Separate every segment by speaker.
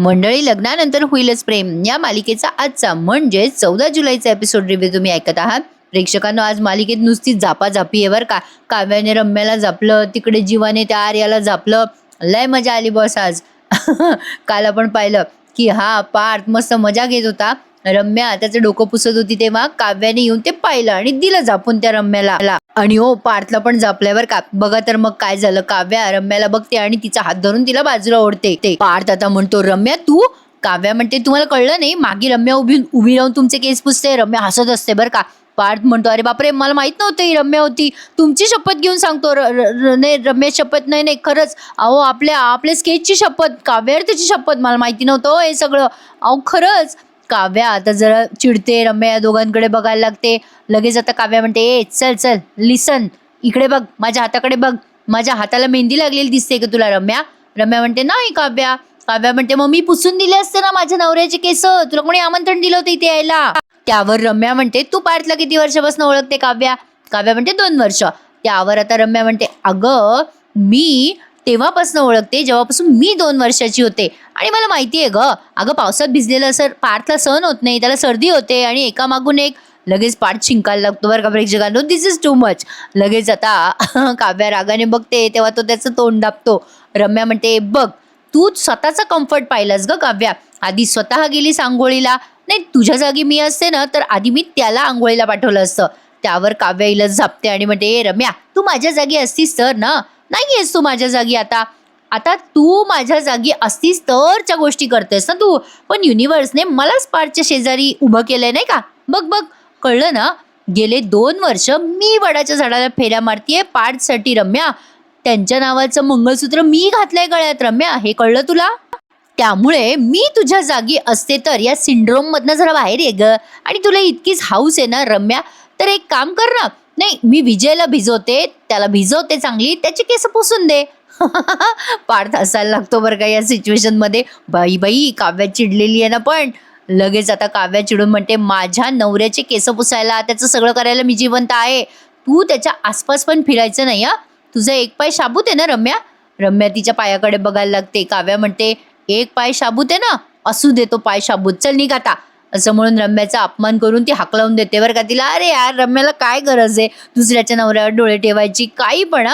Speaker 1: मंडळी, लग्नानंतर होईलच प्रेम या मालिकेचा आजचा म्हणजे 14 जुलैचा एपिसोड रिव्ह्यू तुम्ही ऐकत आहात. प्रेक्षकांनो, आज मालिकेत नुसती झापाझापी आहे बरं का. काव्याने रम्याला झापलं, तिकडे जीवाने त्या आर्याला झापलं. लय मजा आली बॉस आज. काल आपण पाहिलं की हा पार्थ मस्त मजा घेत होता. रम्या त्याचं डोकं पुसत होती तेव्हा काव्याने येऊन ते पाहिलं आणि दिलं झापून त्या रम्याला. आणि हो, पार्थला पण झापलंय बरं का. बघा तर मग काय झालं. काव्या रम्याला बघते आणि तिचा हात धरून तिला बाजूला ओढते. ते पार्थ आता म्हणतो, रम्या तू. काव्या म्हणते, तुम्हाला कळलं नाही, मागे रम्या उभी राहून तुमचे केस पुसते. रम्या हसत असते बरं का. पार्थ म्हणतो, अरे बापरे, मला माहित नव्हतं ही रम्या होती. तुमची शपथ घेऊन सांगतो. नाही, रम्या शपथ नाही खरंच. अहो, आपल्या स्केचची शपथ, काव्यावर त्याची शपथ, मला माहिती नव्हतं हे सगळं. अहो खरंच. काव्या आता जरा चिडते. रम्या या दोघांकडे बघायला लागते. लगेच आता काव्या म्हणते, ए चल लिसन, इकडे बघ, माझ्या हाताकडे बघ. माझ्या हाताला मेहंदी लागलेली दिसते का तुला रम्या? रम्या म्हणते, नाही काव्या. काव्या म्हणते, मग मी पुसून दिले असते ना माझ्या नवऱ्याचे केस. तुला कोणी आमंत्रण दिलं होतं इथे यायला? त्यावर रम्या म्हणते, तू पार्थला किती वर्षापासून ओळखते काव्या? काव्या म्हणते, 2 वर्ष. त्यावर आता रम्या म्हणते, अगं मी तेव्हापासून ओळखते जेव्हापासून मी 2 वर्षाची होते. आणि मला माहिती आहे ग. अगं, पावसात भिजलेलं पार्थला सहन होत नाही, त्याला सर्दी होते आणि एका मागून एक लगेच पार्थ शिंकायला लागतो बरं का प्रेक्षकांनो. दिस इज टू मच. लगेच आता काव्या रागाने बघते तेव्हा तो त्याचं तोंड दाबतो. रम्या म्हणते, बघ, तू स्वतःचा कम्फर्ट पाहिलास ग काव्या. आधी स्वतः गेलीस आंघोळीला. नाही, तुझ्या जागी मी असते ना तर आधी मी त्याला आंघोळीला पाठवलं असतं. त्यावर काव्या हिला झापते आणि म्हणते, ए रम्या, तू माझ्या जागी असतीस तर ना. नाही आहेस तू माझ्या जागी आता तू माझ्या जागी असतीस तरच्या गोष्टी करतेस ना तू. पण युनिव्हर्सने मलाच पार्थच्या शेजारी उभं केलंय नाही का. बघ, कळलं ना. गेले 2 वर्ष मी वडाच्या झाडाला फेऱ्या मारतीये पार्थसाठी रम्या. त्यांच्या नावाचं मंगळसूत्र मी घातलंय गळ्यात रम्या, हे कळलं तुला? त्यामुळे मी तुझ्या जागी असते तर या सिंड्रोम मधनं जरा बाहेर ये ग. आणि तुला इतकीच हाऊस आहे ना रम्या, तर एक काम कर ना. नाही, मी विजयला भिजवते, त्याला भिजवते चांगली, त्याचे केस पुसून दे. पार्थ हसायला लागतो बरं का या सिच्युएशन मध्ये. बाई काव्या चिडलेली आहे ना. पण लगेच आता काव्या चिडून म्हणते, माझ्या नवऱ्याचे केस पुसायला, त्याचं सगळं करायला मी जिवंत आहे. तू त्याच्या आसपास पण फिरायचं नाही हा. तुझा एक पाय शाबूत आहे ना रम्या. रम्या तिच्या पायाकडे बघायला लागते. काव्या म्हणते, एक पाय शाबूत आहे ना, असू दे तो पाय शाबूत, चल निघ आता. असं म्हणून रम्याचा अपमान करून ती हाकलावून देते बरं का तिला. अरे यार, रम्याला काय गरज आहे दुसऱ्याच्या नवऱ्यावर डोळे ठेवायची, काही पण.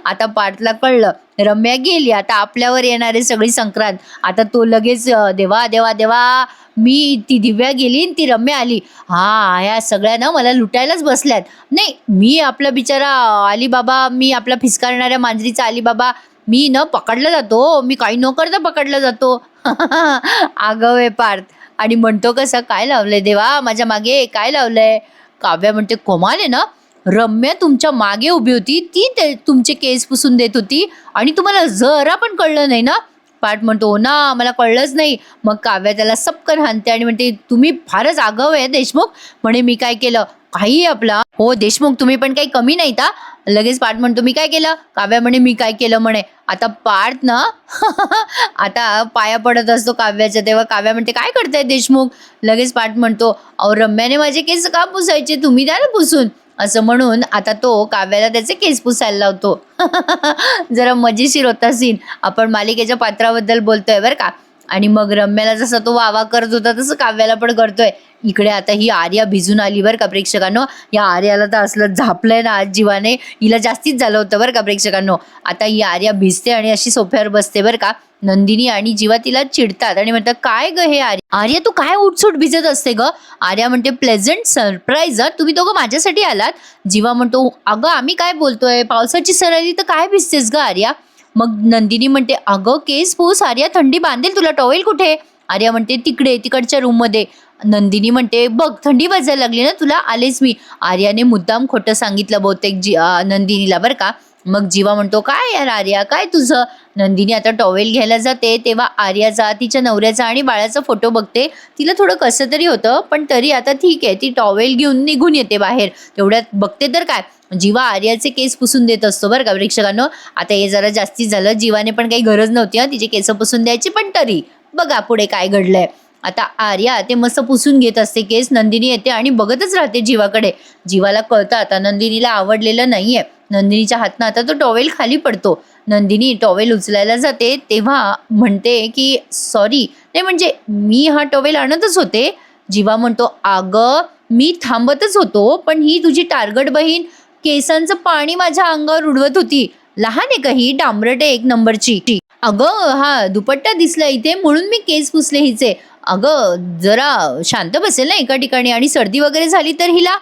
Speaker 1: आता पार्थला कळलं रम्या गेली, आता आपल्यावर येणारे सगळी संक्रांत. आता तो लगेच, देवा देवा देवा, ती दिव्या गेली ती रम्या आली. हा, ह्या सगळ्या ना मला लुटायलाच बसल्यात. नाही, मी आपला बिचारा अलीबाबा, मी आपला फिसकारणाऱ्या मांजरीचा अलीबाबा, मी न पकडला जातो, मी काही न करता पकडला जातो. आगाऊ आहे पार्थ. आणि म्हणतो कसं, काय लावलंय देवा माझ्या मागे, काय लावलंय? काव्या म्हणते, कमाल आहे ना. रम्या तुमच्या मागे उभी होती, ती तुमचे केस पुसून देत होती आणि तुम्हाला जरा पण कळलं नाही ना. पार्थ म्हणतो, हो ना, मला कळलंच नाही. मग काव्या त्याला सपकन हाणते आणि म्हणते, तुम्ही फारच आगाऊ आहे देशमुख. म्हणे, मी काय केलं? काही आपला. हो देशमुख, तुम्ही पण काही कमी नाही का? लगेच पार्थ म्हणतो, मी काय केलं? काव्या म्हणे, मी काय केलं म्हणे. आता पार्थ ना आता पाया पडत असतो काव्याच्या. तेव्हा काव्या म्हणते, काय करताय देशमुख? लगेच पार्थ म्हणतो, अहो रम्याने माझे केस का पुसायचे, तुम्ही द्या ना पुसून. असं म्हणून आता तो काव्याला त्याचे केस पुसायला लावतो. जरा मजेशीर होता सीन. आपण मालिकेच्या पात्राबद्दल बोलतोय बरं का. आणि मग रम्याला जसा तो वावा करत होता तसं काव्याला पण करतोय. इकडे आता ही आर्या भिजून आली बरं का प्रेक्षकांनो. या आर्याला तर असलं झापलंय ना आज जीवाने, हिला जास्तीच झालं होतं बरं का प्रेक्षकांनो. आता ही आर्या भिजते आणि अशी सोफ्यावर बसते बरं का. नंदिनी आणि जीवा तिला चिडतात आणि म्हणतात, काय ग हे आर्या तू काय उठसूट भिजत असते ग? आर्या म्हणते, प्लेझंट सरप्राईज, तुम्ही दोघं माझ्यासाठी आलात. जीवा म्हणतो, अगं आम्ही काय बोलतोय, पावसाची सर आली तर काय भिजतेस ग आर्या? मग नंदिनी म्हणते, अगं केस पूस आर्या, थंडी बांधेल तुला, टॉवेल कुठे? आर्या म्हणते, तिकडच्या रूम मध्ये. नंदिनी म्हणते, बघ थंडी वाजायला लागली ना तुला, आलेच मी. आर्याने मुद्दाम खोटं सांगितलं बहुतेक नंदिनीला बरं का. मग जीवा म्हणतो, काय यार आर्या, काय तुझं? नंदिनी आता टॉवेल घ्यायला जाते तेव्हा आर्याचा, तिच्या नवऱ्याचा आणि बाळाचा फोटो बघते. तिला थोडं कसं तरी होतं, पण तरी आता ठीक आहे, ती टॉवेल घेऊन निघून येते बाहेर. तेवढ्यात बघते तर काय, जीवा आर्याचे केस पुसून देत असतो बरं का प्रेक्षकांनो. आता हे जरा जास्तीच झालं. जीवाने पण काही गरज नव्हती तिचे केस पुसून द्यायची, पण तरी बघा पुढे काय घडलंय. आता आर्या ते मस्त पुसून घेत असते केस. नंदिनी येते आणि बघतच राहते जीवाकडे. जीवाला कळतं आता नंदिनीला आवडलेलं नाहीये. नंदिनीच्या हातनं आता तो टॉवेल खाली पडतो. नंदिनी टॉवेल उचलायला जाते तेव्हा म्हणते की सॉरी, नाही म्हणजे मी हा टॉवेल आणतच होते. जीवा म्हणतो अगं मी थांबतच होतो, पण ही तुझी टार्गट बहीण केसांचं पाणी माझ्या अंगावर उडवत होती. लहान आहे का ही, डांबरट आहे एक नंबरची. अगं हा दुपट्टा दिसला इथे म्हणून मी केस पुसले हिचे. अगं जरा शांत बसेल ना एका ठिकाणी, आणि सर्दी वगैरे झाली तर हिला.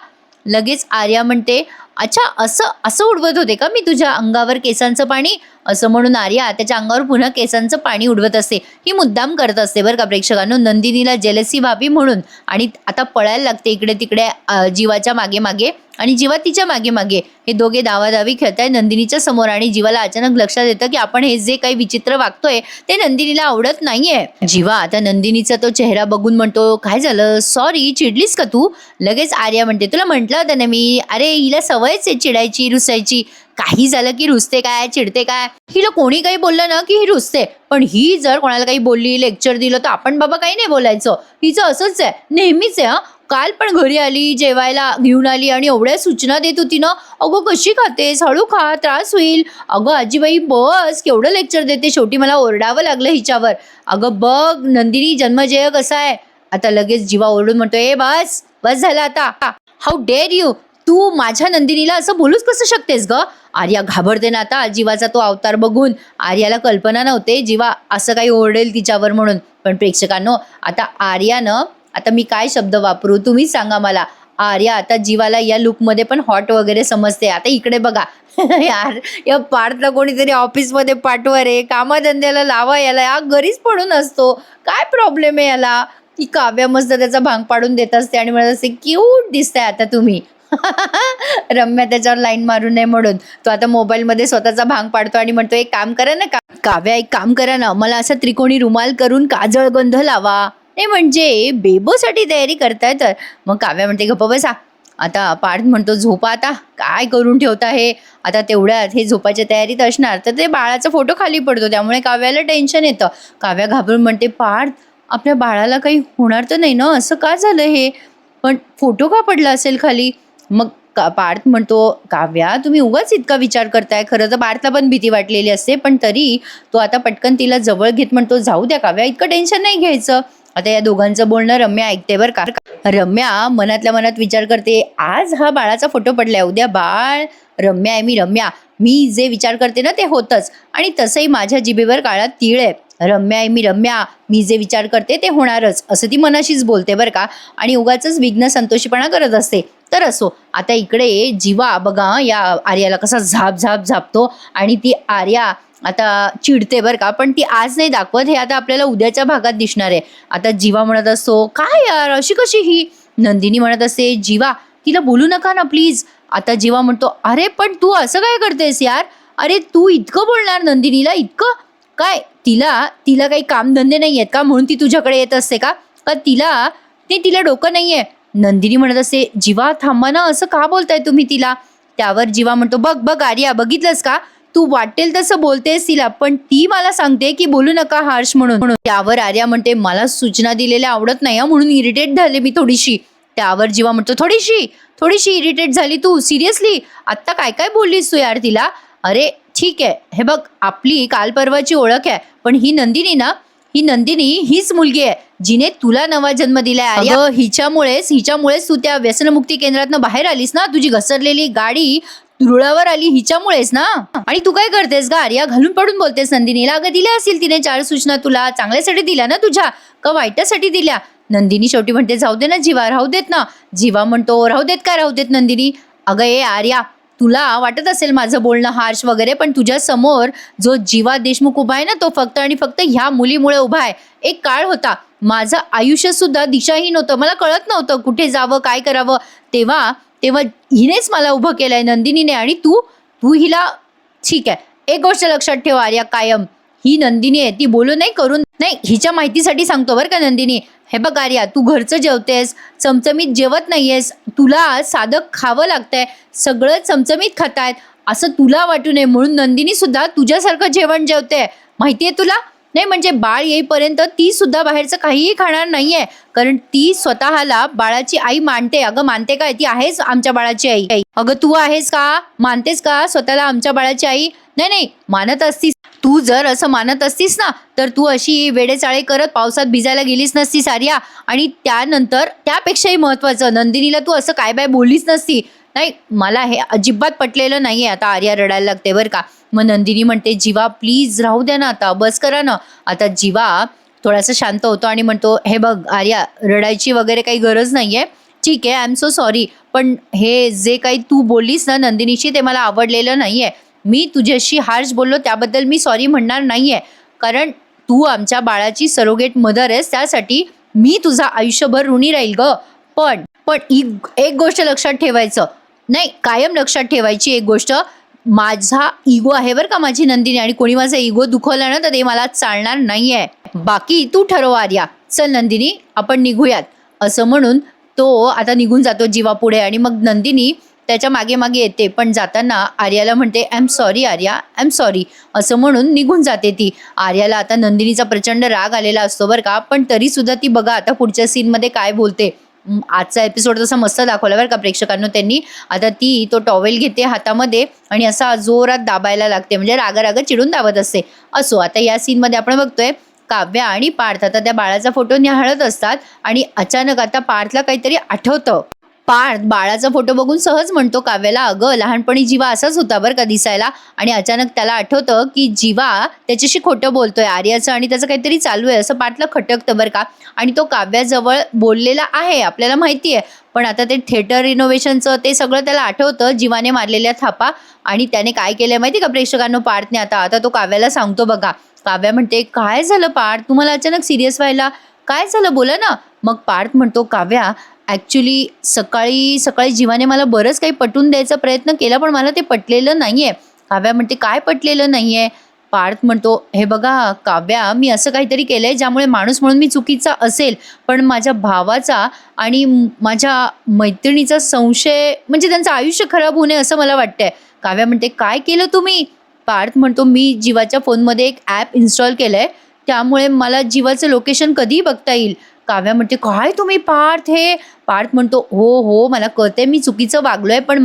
Speaker 1: लगेच आर्या म्हणते अच्छा असं असं उडवत होते का मी तुझ्या अंगावर केसांचं पाणी, असं म्हणून आर्या त्याच्या अंगावर पुन्हा केसांचं पाणी उडवत असते. ही मुद्दाम करत असते बरं का प्रेक्षकांनो, नंदिनीला जेलसी व्हावी म्हणून. आणि आता पळायला लागते इकडे तिकडे जीवाच्या मागे मागे, आणि जीवा तिच्या मागे मागे. हे दोघे दावादावी खेळताय नंदिनीच्या समोर, आणि जीवाला अचानक लक्षात येतं की आपण हे जे काही विचित्र वागतोय ते नंदिनीला आवडत नाहीये. जीवा आता नंदिनीचा तो चेहरा बघून म्हणतो काय झालं, सॉरी चिडलीस का तू. लगेच आर्या म्हणते तुला म्हटलं होतं ना मी, अरे हिला सवयच आहे चिडायची रुसायची. काही झालं की रुसते काय चिडते काय, हिला कोणी काही बोललं ना की ही रुसते. पण ही जर कोणाला काही बोलली लेक्चर दिलं तर आपण बाबा काही नाही बोलायचं. हिचं असंच आहे नेहमीच आहे. काल पण घरी आली जेवायला घेऊन आली आणि एवढ्या सूचना देत होती ना, अगं कशी खातेस, हळू खा त्रास होईल. अगं आजीबाई बस केवढं लेक्चर देते, शेवटी मला ओरडावं लागलं हिच्यावर. अगं बघ नंदिनी जन्मजय कसा आहे. आता लगेच जीवा ओरडून म्हणतो ए बस बस झालं आता, हाऊ डेअर यू, तू माझ्या नंदिनीला असं बोलूच कसं शकतेस ग. आर्या घाबरते ना आता जीवाचा तो अवतार बघून. आर्याला कल्पना नव्हते जीवा असं काही ओरडेल तिच्यावर म्हणून. पण प्रेक्षकांनो आता आर्यानं, आता मी काय शब्द वापरू तुम्हीच सांगा मला. आर्या आता जीवाला या लुकमध्ये पण हॉट वगैरे समजते. आता इकडे बघा यार या पार्थला कोणीतरी ऑफिसमध्ये पाठवा रे, कामधंद्याला लावा याला, या घरीच पडून असतो, काय प्रॉब्लेम आहे याला. ती काव्या मस्त त्याचा भांग पाडून देत असते आणि म्हणत असते क्यूट दिसताय आता तुम्ही. रम्या त्याच्यावर लाईन मारू नये म्हणून तो आता मोबाईलमध्ये स्वतःचा भांग पाडतो आणि म्हणतो एक काम करा ना काव्या, एक काम करा ना, मला असं त्रिकोणी रुमाल करून काजळ गंध लावा. नाही म्हणजे बेबोसाठी तयारी करताय तर. मग काव्या म्हणते गप्प बसा. आता पार्थ म्हणतो झोपा आता, काय करून ठेवता हे. आता तेवढ्यात हे झोपाच्या तयारीत असणार तर ते बाळाचा फोटो खाली पडतो, त्यामुळे काव्याला टेन्शन येतं. काव्या घाबरून म्हणते पार्थ आपल्या बाळाला काही होणार तर नाही ना, असं का झालं हे, पण फोटो का पडला असेल खाली. मग पार्थ म्हणतो काव्या तुम्ही उगाच इतका विचार करताय. खरं तर पार्थला पण भीती वाटलेली असते, पण तरी तो आता पटकन तिला जवळ घेत म्हणतो जाऊ द्या काव्या, इतकं टेन्शन नाही घ्यायचं. आता या दोघांचं बोलणं रम्या ऐकते बरं का. रम्या मनातल्या मनात विचार करते आज हा बाळाचा फोटो पडलाय, उद्या बाळ रम्या आहे. मी जे विचार करते ना ते होतच, आणि तसंही माझ्या जिभेवर काळा तीळ आहे. रम्या आहे मी जे विचार करते ते होणारच, असं ती मनाशीच बोलते बरं का. आणि उगाच विघ्न संतोषीपणा करत असते. तर असो आता इकडे जीवा बघा या आर्याला कसा झापतो, आणि ती आर्या आता चिडते बरं का, पण ती आज नाही दाखवत, हे आता आपल्याला उद्याच्या भागात दिसणार आहे. आता जीवा म्हणत असतो काय यार अशी कशी ही. नंदिनी म्हणत असते जीवा तिला बोलू नका ना प्लीज. आता जीवा म्हणतो अरे पण तू असं काय करतेस यार, अरे तू इतकं बोलणार नंदिनीला, इतकं काय, तिला काही कामधंदे नाही आहेत का म्हणून ती तुझ्याकडे येत असते का तिला डोकं नाहीये. नंदिनी म्हणत असते जीवा थांबा ना, असं का बोलताय तुम्ही तिला. त्यावर जीवा म्हणतो बघ आर्या बघितलंस का, तू वाटेल तसं बोलतेस तिला, पण ती मला सांगते की बोलू नका हार्श म्हणून. त्यावर आर्या म्हणते मला सूचना दिलेल्या आवडत नाही म्हणून इरिटेट झाले मी थोडीशी. त्यावर जीवा म्हणतो थोडीशी इरिटेट झाली तू, सिरियसली आत्ता काय काय बोललीस तू यार तिला. अरे ठीक आहे हे बघ आपली काल परवाची ओळख आहे, पण ही नंदिनी हीच मुलगी आहे जिने तुला नवा जन्म दिलाय. हिच्यामुळेच तू त्या व्यसनमुक्ती केंद्रातनं बाहेर आलीस ना, तुझी घसरलेली गाडी रुळावर आली हिच्यामुळेच ना. आणि तू काय करतेस गा आर्या, घालून पडून बोलतेस नंदिनीला. अगं दिल्या असतील तिने 4 सूचना, तुला चांगल्यासाठी दिल्या ना तुझ्या, का वाईटासाठी दिल्या. नंदिनी शेवटी म्हणते जाऊ दे ना जीवा, राहू देत ना. जीवा म्हणतो राहू देत नंदिनी. अगं ए आर्या तुला वाटत असेल माझं बोलणं हार्श वगैरे, पण तुझ्या समोर जो जीवा देशमुख उभा आहे ना तो फक्त आणि फक्त ह्या मुलीमुळे उभा आहे. एक काळ होता माझं आयुष्य सुद्धा दिशाहीन होतं, मला कळत नव्हतं कुठे जावं काय करावं, तेव्हा हिनेच मला उभं केलंय नंदिनीने. आणि तू हिला, ठीक आहे एक गोष्ट लक्षात ठेव आर्या कायम, ही नंदिनी आहे ती बोलू नाही करून नाही, हिच्या माहितीसाठी सांगतो बरं का नंदिनी. हे बघ आर्या तू घरचं जेवतेस, चमचमीत जेवत नाहीयेस, तुला साधं खावं लागतंय, सगळं चमचमीत खातायत असं तुला वाटू नये म्हणून नंदिनी सुद्धा तुझ्यासारखं जेवण जेवते, माहितीये तुला. नाही म्हणजे बाळ येईपर्यंत ती सुद्धा बाहेरचं काहीही खाणार नाहीये, कारण ती स्वतःला बाळाची आई मानते. अगं मानते काय, ती आहेच आमच्या बाळाची आई. अगं तू आहेस का, मानतेस का स्वतःला आमच्या बाळाची आई. नाही नाही, मानत असतीस तू, जर असं मानत असतीस ना तर तू अशी वेडेचाळे करत पावसात भिजायला गेलीच नसतीस आर्या. आणि त्यानंतर त्यापेक्षाही महत्वाचं, नंदिनीला तू असं काय बाय बोललीच नसती. नाही, मला हे अजिबात पटलेलं नाहीये. आता आर्या रडायला लागते बरं का. मग नंदिनी म्हणते, जीवा प्लीज राहू द्या ना, आता बस करा ना. आता जीवा थोडासा शांत होतो आणि म्हणतो, हे बघ आर्या, रडायची वगैरे काही गरज नाहीये. ठीक आहे, आय एम सो सॉरी. पण हे जे काही तू बोललीस ना नंदिनीशी, ते मला आवडलेलं नाहीये. मी तुझ्याशी हार्श बोललो त्याबद्दल मी सॉरी म्हणणार नाहीये. कारण तू आमच्या बाळाची सरोगेट मदर आहेस, त्यासाठी मी तुझा आयुष्यभर ऋणी राहील ग. पण पण एक गोष्ट लक्षात ठेवायचं, नाही कायम लक्षात ठेवायची एक गोष्ट, माझा इगो आहे बरं का माझी नंदिनी, आणि कोणी माझा इगो दुखवला ना तर ते मला चालणार नाहीये. बाकी तू ठरव आर्या. चल नंदिनी, आपण निघूयात. असं म्हणून तो आता निघून जातो जीवा पुढे, आणि मग नंदिनी त्याच्या मागे मागे येते. पण जाताना आर्याला म्हणते, I am sorry Arya, I am sorry, असं म्हणून निघून जाते ती. आर्याला आता नंदिनीचा प्रचंड राग आलेला असतो बरं का. पण तरी सुद्धा ती बघा आता पुढच्या सीनमध्ये काय बोलते. आजचा एपिसोड तसा मस्त दाखवला बरं का प्रेक्षकांनो त्यांनी. आता ती तो टॉवेल घेते हातामध्ये आणि असा जोरात दाबायला लागते, म्हणजे राग चिडून दाबत असते. असो, आता या सीनमध्ये आपण बघतोय काव्या आणि पार्थ आता त्या बाळाचा फोटो निहाळत असतात, आणि अचानक आता पार्थला काहीतरी आठवतं. पार्थ बाळाचा फोटो बघून सहज म्हणतो काव्याला, अगं लहानपणी जीवा असाच होता बरं का दिसायला. आणि अचानक त्याला आठवतं की जीवा त्याच्याशी खोटं बोलतोय आर्याचं, आणि त्याचं काहीतरी चालू आहे असं पार्थला खटकतं बरं का. आणि तो काव्याजवळ बोललेला आहे आपल्याला माहिती आहे, पण आता ते थिएटर रिनोव्हेशनचं ते सगळं त्याला आठवतं, जीवाने मारलेल्या थापा. आणि त्याने काय केलंय माहिती का प्रेक्षकांनो पार्थने, आता तो काव्याला सांगतो बघा. काव्या म्हणते, काय झालं पार्थ, तुम्हाला अचानक सिरियस व्हायला काय झालं, बोला ना. मग पार्थ म्हणतो, काव्या ॲक्च्युली सकाळी सकाळी जीवाने मला बरंच काही पटवून द्यायचा प्रयत्न केला, पण मला ते पटलेलं नाहीये. काव्या म्हणते, काय पटलेलं नाहीये. पार्थ म्हणतो, हे बघा काव्या, मी असं काहीतरी केलंय ज्यामुळे माणूस म्हणून मी चुकीचा असेल, पण माझ्या भावाचा आणि माझ्या मैत्रिणीचा संशय, म्हणजे त्यांचं आयुष्य खराब होऊ नये असं मला वाटतंय. काव्या म्हणते, काय केलं तुम्ही. पार्थ म्हणतो, मी जीवाच्या फोनमध्ये एक ॲप इन्स्टॉल केलंय, त्यामुळे मला जीवाचं लोकेशन कधीही बघता येईल. काव्या म्हणते, काय तुम्ही पार्थ हे. पार्थ म्हणतो, हो हो मला कळते मी चुकीचं वागलोय, पण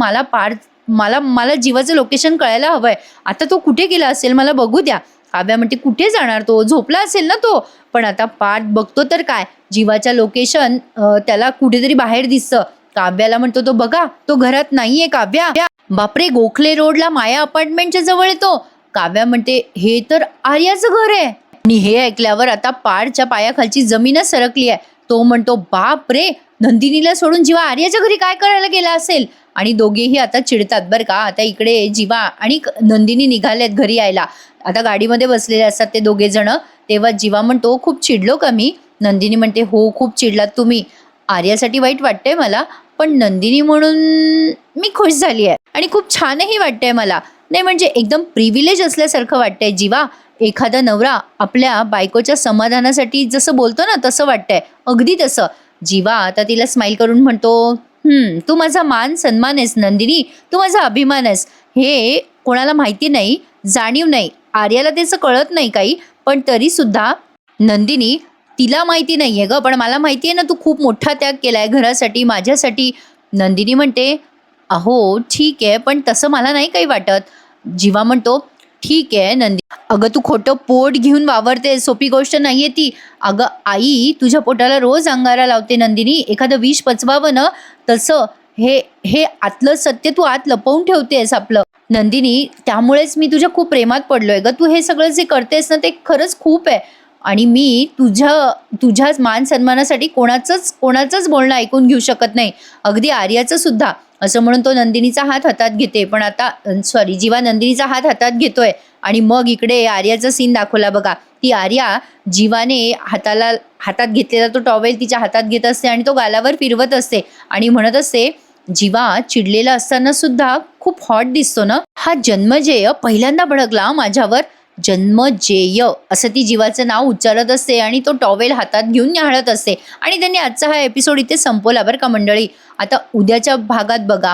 Speaker 1: मला मला जीवाचं लोकेशन कळायला हवंय. आता तो कुठे गेला असेल मला बघू द्या. काव्या म्हणते, कुठे जाणार तो, झोपला असेल ना तो. पण आता पार्थ बघतो तर काय, जीवाच्या लोकेशन त्याला कुठेतरी बाहेर दिसतं. काव्याला म्हणतो, तो बघा तो घरात नाहीये काव्या. बापरे, गोखले रोडला माया अपार्टमेंटच्या जवळ येतो. काव्या म्हणते, हे तर आर्याचं घर आहे. आणि हे ऐकल्यावर आता पार्थच्या पायाखालची जमीनच सरकली आहे. तो म्हणतो, बाप रे, नंदिनीला सोडून जीवा आर्याच्या घरी काय करायला गेला असेल. आणि दोघेही आता चिडतात बरं का. आता इकडे जीवा आणि नंदिनी निघालेत घरी यायला. आता गाडीमध्ये बसलेले असतात ते दोघे जण. तेव्हा जीवा म्हणतो, खूप चिडलो का मी. नंदिनी म्हणते, हो खूप चिडलात तुम्ही. आर्यासाठी वाईट वाटतंय मला, पण नंदिनी म्हणून मी खुश झाली आहे आणि खूप छानही वाटतंय मला. नाही म्हणजे एकदम प्रिव्हिलेज असल्यासारखं वाटतंय जीवा. एखादा नवरा आपल्या बायकोच्या समाधानासाठी जसं बोलतो ना तसं वाटतंय, अगदी तसं. जीवा आता तिला स्माईल करून म्हणतो, तू माझा मान सन्मान आहेस नंदिनी, तू माझा अभिमान आहेस. हे कोणाला माहिती नाही, जाणीव नाही, आर्याला त्याचं कळत नाही काही, पण तरी सुद्धा नंदिनी, तिला माहिती नाहीये ग, पण मला माहिती आहे ना, तू खूप मोठा त्याग केलाय घरासाठी, माझ्यासाठी. नंदिनी म्हणते, अहो ठीक आहे, पण तसं मला नाही काही वाटत. जीवा म्हणतो, ठीक आहे नंदिनी, अगं तू खोटं पोट घेऊन वावरते, सोपी गोष्ट नाहीये ती. अगं आई तुझ्या पोटाला रोज अंगारा लावते नंदिनी, एखादं विष पचवावं ना तसं हे हे आतलं सत्य तू आत लपवून ठेवतेस आपलं. नंदिनी, त्यामुळेच मी तुझ्या खूप प्रेमात पडलोय ग. तू हे सगळं जे करतेस ना ते खरंच खूप आहे, आणि मी तुझ्याच मान सन्मानासाठी कोणाचंच बोलणं ऐकून घेऊ शकत नाही, अगदी आर्याचं सुद्धा. असं म्हणून तो नंदिनीचा हात हातात घेते, पण आता जीवा नंदिनीचा हात हातात घेतोय. आणि मग इकडे आर्याचा सीन दाखवला बघा. ती आर्या जीवाने हातात घेतलेला तो टॉवेल तिच्या हातात घेत असते आणि तो गालावर फिरवत असते आणि म्हणत असते, जीवा चिडलेला असताना सुद्धा खूप हॉट दिसतो ना. हा जन्मजेय पहिल्यांदा भडकला माझ्यावर. जन्मजेय असं ती जीवाचं नाव उच्चारत असते आणि तो टॉवेल हातात घेऊन न्याहाळत असते. आणि त्यांनी आजचा हा एपिसोड इथे संपवला बरं का मंडळी. आता उद्याच्या भागात बघा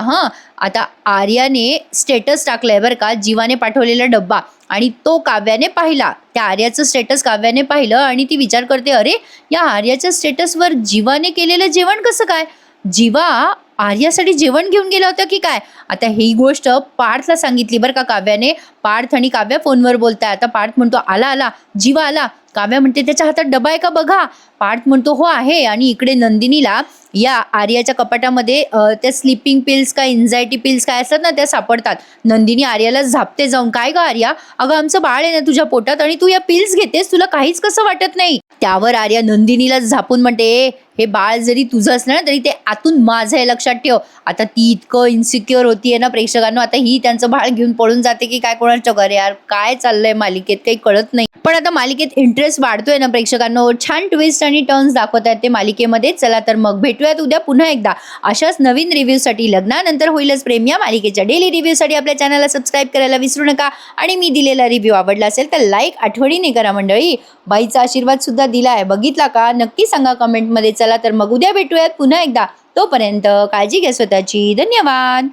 Speaker 1: आता आर्याने स्टेटस टाकलाय बरं का, जीवाने पाठवलेला डब्बा, आणि तो काव्याने पाहिला. त्या आर्याचं स्टेटस काव्याने पाहिलं आणि ती विचार करते, अरे या आर्याच्या स्टेटसवर जीवाने केलेलं जेवण कसं काय, जीवा आर्यासाठी जेवण घेऊन गेला होता की काय. आता ही गोष्ट पार्थला सांगितली बरं का काव्याने. पार्थ आणि काव्या फोनवर बोलताय. आता पार्थ म्हणतो आला आला जीवा आला. काव्या म्हणते त्याच्या हातात डबा आहे का बघा. पार्थ म्हणतो हो आहे. आणि इकडे नंदिनीला या आर्याच्या कपाटामध्ये त्या स्लीपिंग पिल्स काय एन्झायटी पिल्स काय असतात ना त्या सापडतात. नंदिनी आर्याला झापते जाऊन, काय ग आर्या, अगं आमचं बाळ आहे ना तुझ्या पोटात आणि तू या पिल्स घेतेस, तुला काहीच कसं वाटत नाही. त्यावर आर्या नंदिनीला झापून म्हणते हे बाळ जरी तुझं असलं ना तरी ते आतून माझं आहे, लक्षात ठेव. आता ती इतकं इन्सिक्युअर होतीये ना प्रेक्षकांना, आता ही त्यांचं बाळ घेऊन पळून जाते की काय कोणाच्या घरी. यार काय चाललंय मालिकेत काही कळत नाही. पण आता मालिकेत इंटरेस्ट वाढतोय ना प्रेक्षकांना, छान ट्विस्ट आणि टर्न्स दाखवत आहेत ते मालिकेमध्ये. चला तर मग भेटूयात उद्या पुन्हा एकदा अशाच नवीन रिव्ह्यूसाठी. लग्नानंतर होईलच प्रेम या मालिकेच्या डेली रिव्ह्यूसाठी आपल्या चॅनलला सबस्क्राईब करायला विसरू नका. आणि मी दिलेला रिव्ह्यू आवडला असेल तर लाईक आठवणीने करा मंडळी. बाईचा आशीर्वाद सुद्धा दिलाय, बघितला का नक्की सांगा कमेंटमध्ये. चला तर मग उद्या भेटूयात पुन्हा एकदा. तोपर्यंत काळजी घ्या स्वतःची. धन्यवाद.